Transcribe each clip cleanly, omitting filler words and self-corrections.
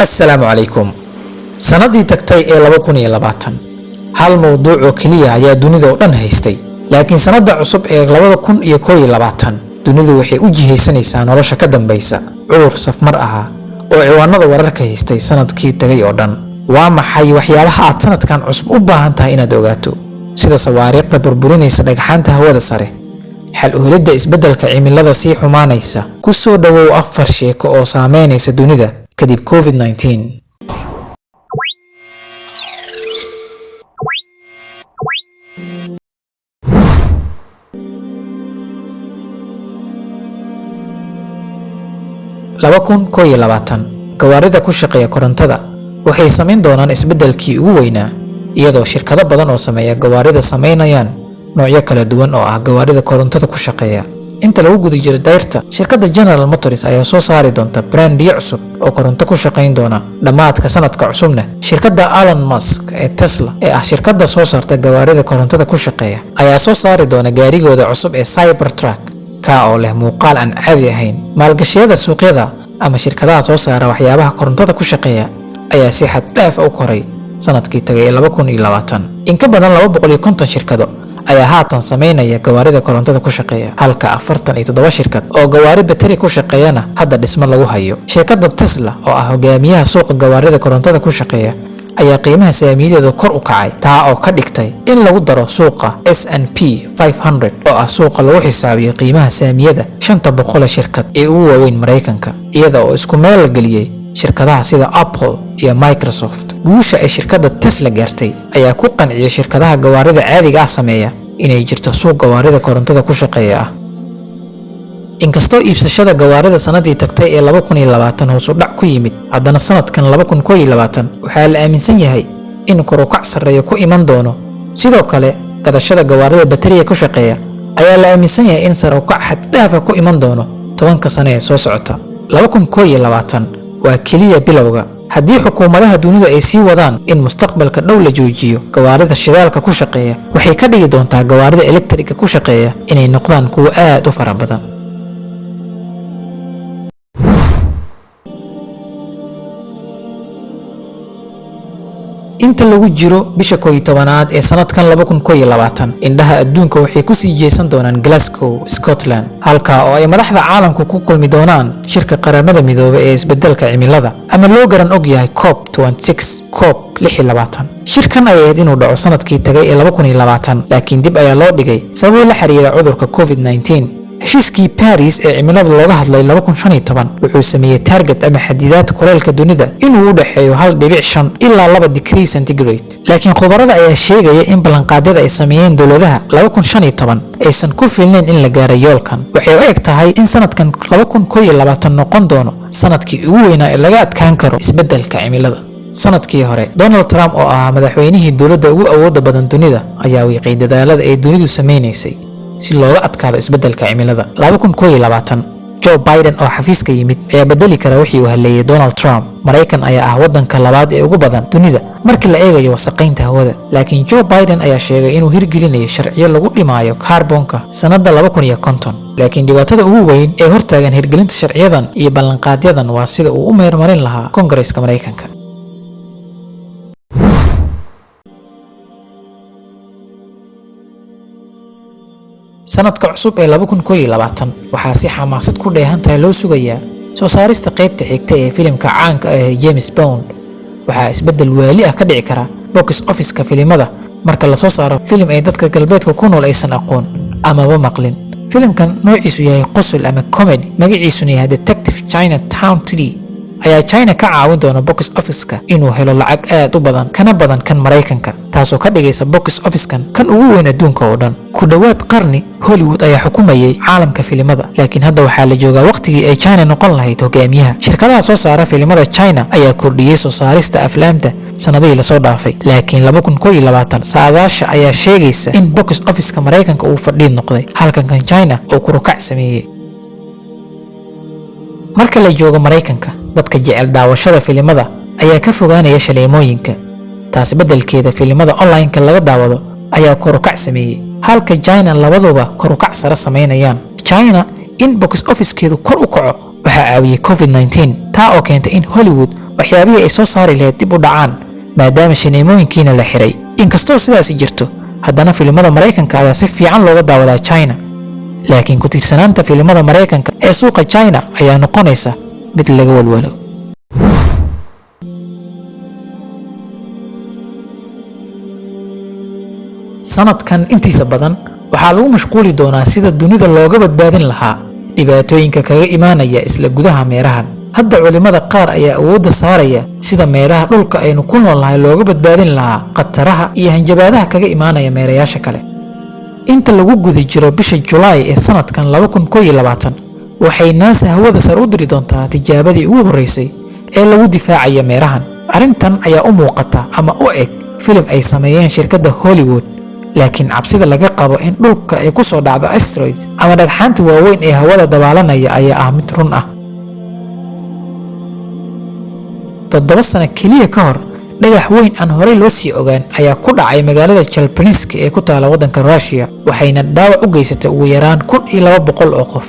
السلام عليكم. sanadii tagtay ee 2020 hal mowduuc oo kaliya ayaa dunida oo dhan haystay, laakiin sanada cusub ee 2021 dunidu waxay u jihaysanaysaa nolosha ka dambaysa cudur safmar ah oo ciwaanada wararka haystay sanadkii tagay oo dhan. waa maxay waxyaabaha aad sanadkan cusub u baahan tahay inaad ogaato, sida sawaariiqda burburinaysa dhagxaanta hawada sare, xal u helidda isbeddelka cimilada sii xumaanaysa, ku soo dhawow 4 sheeko oo saameynaysa dunida kadib COVID-19. gawaarida ku shaqeeya korontada waxay samayn doonaan isbeddelkii ugu weynaa, iyadoo shirkado badan oo sameeya gawaarida samaynayaan noocyo kala duwan oo ah gawaarida korontada ku shaqeeya. inta lagu guda jiro dayrta, shirkadda General Motors ayaa soo saari doonta brandiyo cusub oo koronto ku shaqayn doona. dhammaadka sanadka cusubna, shirkadda Elon Musk ee Tesla ee ah shirkadda soo saarta gawaarida korontada ku shaqeeya ayaa soo saari doona gaarigooda cusub ee Cybertruck ka oo leh muuqaal aan caadi ahayn. maalgashiyada suuqyada ama shirkadaha soo saara waxyaabaha korontada ku shaqeeya ayaa si xad dhaaf u koray sanadkii tagay 2020. in ka badan 250 shirkado ayaa haatan sameynaya gawaarida korontada ku shaqeeya, halka 47 shirkad oo gawaari batari ku shaqeeyana hadda dhismo lagu hayo. shirkadda Tesla oo ah hogaamiyaha suuqa gawaarida korontada ku shaqeeya ayaa qiimaha saamiyadeeda kor u kacay, taa oo ka dhigtay in lagu daro suuqa S&P 500 oo ah suuqa lagu xisaabiyo qiimaha saamiyada 500 shirkad ee ugu waaweyn Mareykanka, iyada oo isku meel la geliyay shirkadaha sida Apple iyo Microsoft. guusha ay shirkadda Tesla gaartay ayaa ku qanciyay shirkadaha gawaarida caadiga ah sameeya inay jirto suuq gawaarida korontada ku shaqeeya ah. inkastoo iibsashada gawaarida sanadii tagtay ee 2020 hoos u dhac ku yimid, haddana sanadkan 2021 waxaa la aaminsan yahay in kor u kac sarreeyo ku iman doono. sidoo kale, gadashada gawaarida batariga ku shaqeeya ayaa la aaminsan yahay in sare u kac xad dhaaf ah ku iman doono 10 sano ee soo socota. 2021 waa kaliya bilowga. haddii xukuumadaha dunida ay sii wadaan in mustaqbalka dhow la joojiyo gawaarida shidaalka ku shaqeeya, waxay ka dhigi doontaa gawaarida elektriga ku shaqeeya inay noqdaan kuwo aad u fara badan. inta lagu jiro bisha 11aad ee sanadkan 2021, indhaha adduunka waxay ku sii jeesan doonaan Glasgow, Scotland, halka oo ay madaxda caalamku ku kulmi doonaan shirka qaramada midoobay ee isbeddelka cimilada ama loo garan og yahay COP26. shirkan ayaa ahayd inuu dhaco sanadkii tagay ee 2020, laakiin dib ayaa loo dhigay sababo la xiriira cudurka COVID-19. heshiiskii Paris ee cimilada looga hadlay 2015 wuxuu sameeyay target ama xadidaad kulaylka dunida inuu u dhaxeeyo 1.5 ilaa 2 degree centigrade. laakiin khubarada ayaa sheegaya in ballanqaadyada ay sameeyeen dowladaha 2015 aysan ku filnayn in la gaaro yoolkan. waxay u eg tahay in sanadkan 2021 noqon doono sanadkii ugu weynaa ee laga adkaan karo isbeddelka cimilada. sanadkii hore, Donald Trump oo ah madaxweynihii dowladda ugu awoodda badan dunida ayaa wiiqay dadaalada ay dunidu sameynaysay si looga adkaado isbeddelka cimilada. 2021, Joe Biden oo xafiiska yimid ayaa bedeli kara wixii uu haleeyay Donald Trump. Mareykan ayaa ah waddanka labaad ee ugu badan dunida markii la eegayo wasaqeynta hawada, laakiin Joe Biden ayaa sheegay inuu hirgelinayo sharciyo lagu dhimayo kaarboonka sanadda 2050. laakiin dhibaatada ugu weyn ee hortaagan hirgelinta sharciyadan iyo ballanqaadyadan waa sida uu u meermarin lahaa Koongareeska Mareykanka. sanadka cusub ee 2021 waxaa si xamaasad ku dheehan tahay loo sugayaa soo saarista qaybta xigta ee filimka caanka ah ee James Bond. waxaa isbeddel waali ah ka dhici kara box office-ka filimada marka la soo saaro filim ay dadka galbeedka ku nool aysan aqoon amaba maqlin. filimkan noociisu yahay qosol ama comedy, magaciisuna yahay Detective Chinatown 3, ayaa China ka caawin doona box office-ka inuu helo lacag aad u badan kana badan kan Mareykanka, taasoo ka dhigaysa box office-kan kan ugu weyn adduunka oo dhan. ku dhawaad qarni, Hollywood ayaa xukumayay caalamka filimada, laakiin hadda waxaa la joogaa waqtigii ay China noqon lahayd hogaamiyaha. shirkadaha soo saara filimada China ayaa kordhiyay soo saarista aflaamta sanadihii la soo dhaafay, laakiin 2021 saadaasha ayaa sheegaysa in box office-ka Mareykanka uu fadhiid noqday, halka kan China uu kor u kac sameeyay. marka la joogo Mareykanka, dadka jecel daawashada filimada ayaa ka fogaanaya shaleemooyinka, taas beddelkeeda filimada online-ka laga daawado ayaa kor u kac sameeyay, halka China labaduba kor u kac sare sameynayaan. China in box office-keedu kor u kaco waxaa caawiyay COVID-19, taa oo keentay in Hollywood waxyaabihii ay soo saari lahayd dib u dhacaan maadaama shineemooyinkiina la xiray. inkastoo sidaasi jirto, haddana filimada Mareykanka ayaa si fiican looga daawadaa China, laakiin ku tiirsanaanta filimada Mareykanka ee suuqa China ayaa noqonaysa mid laga walwalo. sanadkan intiisa badan waxaa lagu mashquuli doonaa sida dunida looga badbaadin lahaa dhibaatooyinka kaga imaanaya isla gudaha meerahan. hadda culimada qaar ayaa awoodda saaraya sida meeraha dhulka aynu ku noolnahay looga badbaadin lahaa khataraha iyo hanjabaadaha kaga imaanaya meerayaasha kale. inta lagu guda jiro bisha Julaay ee sanadkan 2021 waxay NASA hawada sare u diri doontaa tijaabadii ugu horeysay ee lagu difaacaya meerahan. arrintan ayaa u muuqata ama u eg filim ay sameeyeen shirkadda Hollywood, laakiin cabsida laga qabo in dhulka ay ku soo dhacdo asteroid ama dhagxaanta waaweyn ee hawada dabaalanaya ayaa ah mid run ah. 7 sano kaliya ka hor, dhagax weyn aan horey loo sii ogaan ayaa ku dhacay magaalada Chelyabinsk ee ku taala waddanka Russia, waxayna dhaawac u geysatay ugu yaraan 1200 oo qof.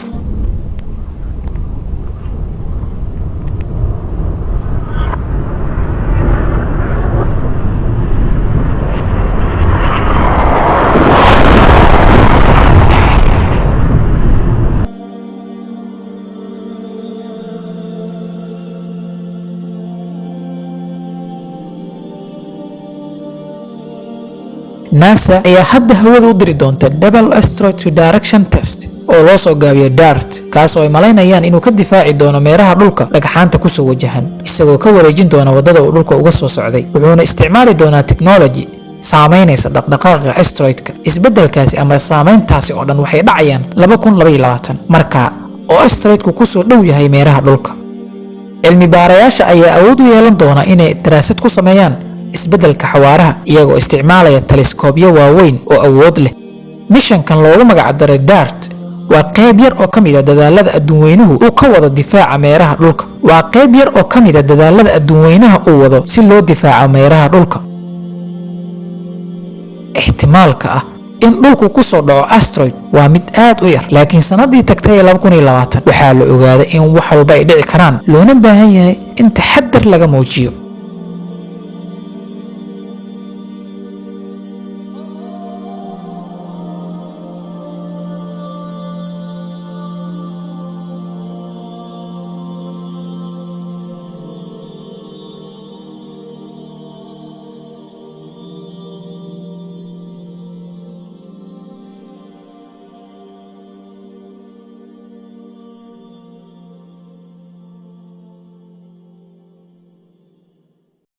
NASA ayaa hadda hawada u diri doonta Double Asteroid Redirection Test oo loo soo gaabiyo DART, kaas oo ay malaynayaan inuu ka difaaci doono meeraha dhulka dhagxaanta ku soo wajahan, isagoo ka wareejin doona wadada uu dhulka uga soo socday. wuxuuna isticmaali doonaa technology saameynaysa dhaqdhaqaaqa asteroidka. isbeddelkaasi ama saameyntaasi oo dhan waxay dhacayaan 2022 marka oo asteroidku ku soo dhow yahay meeraha dhulka. cilmi baarayaasha ayaa awood u yeelan doona inay daraasad ku sameeyaan isbeddelka xawaaraha iyagoo isticmaalaya teleskoobyo waaweyn oo awood leh. mishankan loogu magac daray DART waa qayb yar oo ka mid ah dadaalada adduunweynuhu uu ka wado difaaca meeraha dhulka. si loo difaaco meeraha dhulka. ixtimaalka ah in dhulku ku soo dhaco asteroid waa mid aad u yar, laakiin sanadii tagtay ee 2020 waxaa la ogaaday in wax walba ay dhici karaan, loona baahan yahay in taxaddar laga muujiyo.